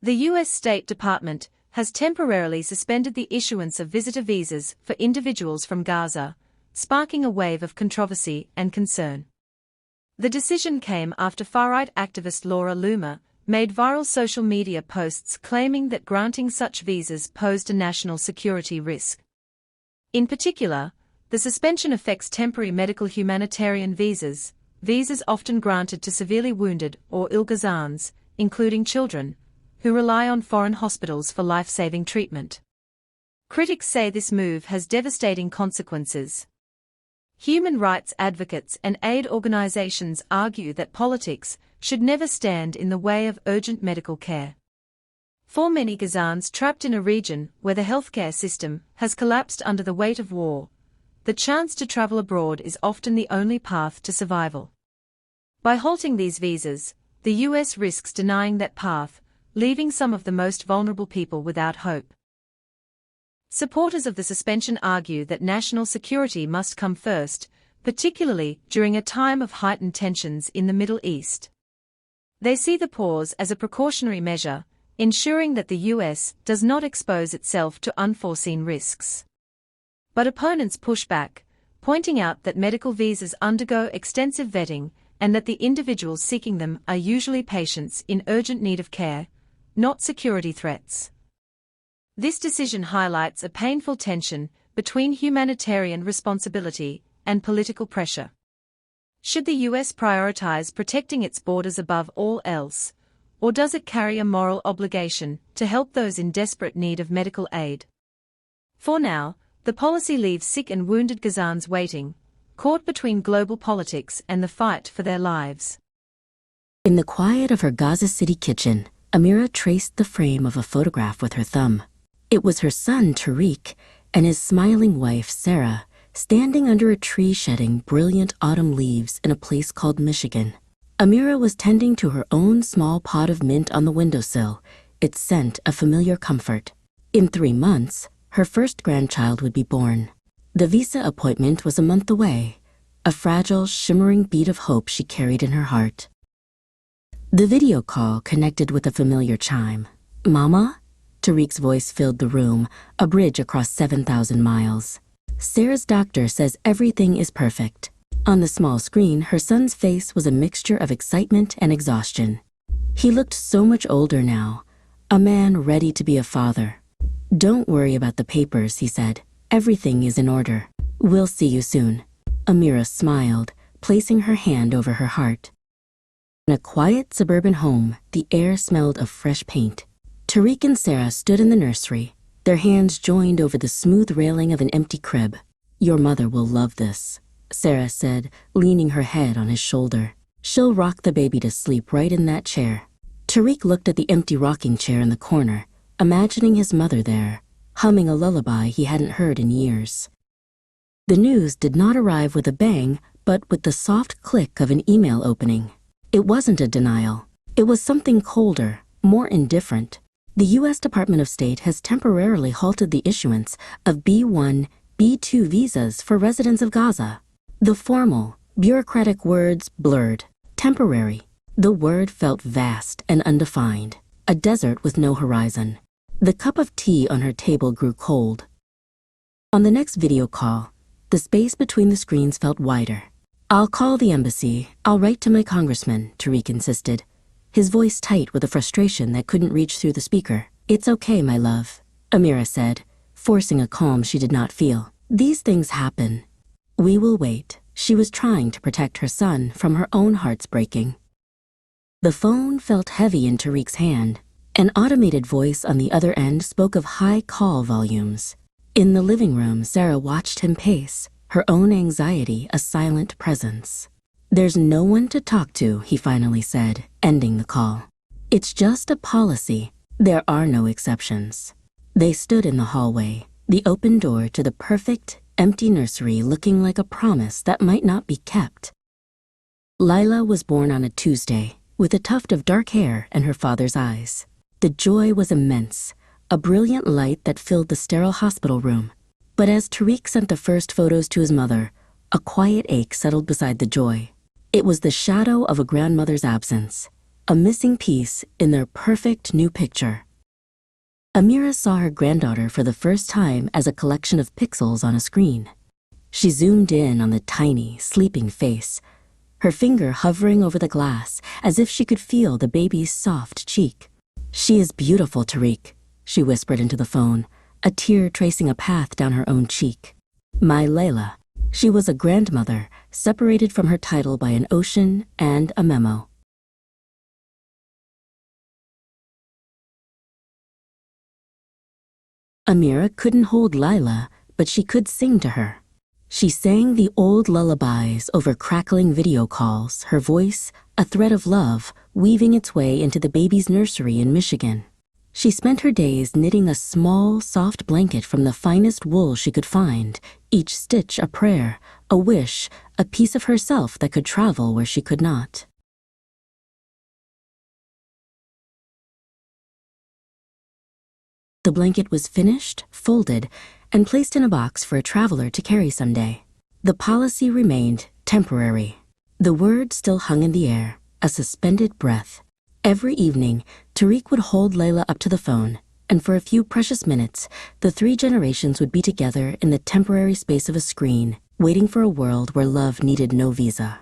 The U.S. State Department has temporarily suspended the issuance of visitor visas for individuals from Gaza, sparking a wave of controversy and concern. The decision came after far-right activist Laura Loomer made viral social media posts claiming that granting such visas posed a national security risk. In particular, the suspension affects temporary medical humanitarian visas, visas often granted to severely wounded or ill Gazans, including children, who rely on foreign hospitals for life-saving treatment. Critics say this move has devastating consequences. Human rights advocates and aid organizations argue that politics should never stand in the way of urgent medical care. For many Gazans trapped in a region where the healthcare system has collapsed under the weight of war, the chance to travel abroad is often the only path to survival. By halting these visas, the U.S. risks denying that path, leaving some of the most vulnerable people without hope. Supporters of the suspension argue that national security must come first, particularly during a time of heightened tensions in the Middle East. They see the pause as a precautionary measure, ensuring that the U.S. does not expose itself to unforeseen risks. But opponents push back, pointing out that medical visas undergo extensive vetting and that the individuals seeking them are usually patients in urgent need of care, not security threats. This decision highlights a painful tension between humanitarian responsibility and political pressure. Should the U.S. prioritize protecting its borders above all else, or does it carry a moral obligation to help those in desperate need of medical aid? For now, the policy leaves sick and wounded Gazans waiting, caught between global politics and the fight for their lives. In the quiet of her Gaza City kitchen, Amira traced the frame of a photograph with her thumb. It was her son, Tariq, and his smiling wife, Sarah, standing under a tree shedding brilliant autumn leaves in a place called Michigan. Amira was tending to her own small pot of mint on the windowsill, its scent a familiar comfort. In 3 months, her first grandchild would be born. The visa appointment was a month away, a fragile, shimmering bead of hope she carried in her heart. The video call connected with a familiar chime. "Mama?" Tariq's voice filled the room, a bridge across 7,000 miles. Sarah's doctor says everything is perfect. On the small screen, her son's face was a mixture of excitement and exhaustion. He looked so much older now, a man ready to be a father. "Don't worry about the papers," he said. "Everything is in order. We'll see you soon." Amira smiled, placing her hand over her heart. In a quiet suburban home, the air smelled of fresh paint. Tariq and Sarah stood in the nursery, their hands joined over the smooth railing of an empty crib. "Your mother will love this," Sarah said, leaning her head on his shoulder. "She'll rock the baby to sleep right in that chair." Tariq looked at the empty rocking chair in the corner, imagining his mother there, humming a lullaby he hadn't heard in years. The news did not arrive with a bang, but with the soft click of an email opening. It wasn't a denial. It was something colder, more indifferent. The U.S. Department of State has temporarily halted the issuance of B1, B2 visas for residents of Gaza. The formal, bureaucratic words blurred. Temporary. The word felt vast and undefined, a desert with no horizon. The cup of tea on her table grew cold. On the next video call, the space between the screens felt wider. "I'll call the embassy. I'll write to my congressman," Tariq insisted, his voice tight with a frustration that couldn't reach through the speaker. "It's okay, my love," Amira said, forcing a calm she did not feel. "These things happen. We will wait." She was trying to protect her son from her own heart's breaking. The phone felt heavy in Tariq's hand. An automated voice on the other end spoke of high call volumes. In the living room, Sarah watched him pace, her own anxiety a silent presence. "There's no one to talk to," he finally said, ending the call. "It's just a policy. There are no exceptions." They stood in the hallway, the open door to the perfect, empty nursery looking like a promise that might not be kept. Lila was born on a Tuesday, with a tuft of dark hair and her father's eyes. The joy was immense, a brilliant light that filled the sterile hospital room. But as Tariq sent the first photos to his mother, a quiet ache settled beside the joy. It was the shadow of a grandmother's absence. a missing piece in their perfect new picture. Amira saw her granddaughter for the first time as a collection of pixels on a screen. She zoomed in on the tiny, sleeping face, her finger hovering over the glass as if she could feel the baby's soft cheek. "She is beautiful, Tariq," she whispered into the phone, a tear tracing a path down her own cheek. "My Layla." She was a grandmother, separated from her title by an ocean and a memo. Amira couldn't hold Layla, but she could sing to her. She sang the old lullabies over crackling video calls, her voice a thread of love weaving its way into the baby's nursery in Michigan. She spent her days knitting a small, soft blanket from the finest wool she could find, each stitch a prayer, a wish, a piece of herself that could travel where she could not. The blanket was finished, folded, and placed in a box for a traveler to carry someday. The policy remained temporary. The word still hung in the air, a suspended breath. Every evening, Tariq would hold Layla up to the phone, and for a few precious minutes, the three generations would be together in the temporary space of a screen, waiting for a world where love needed no visa.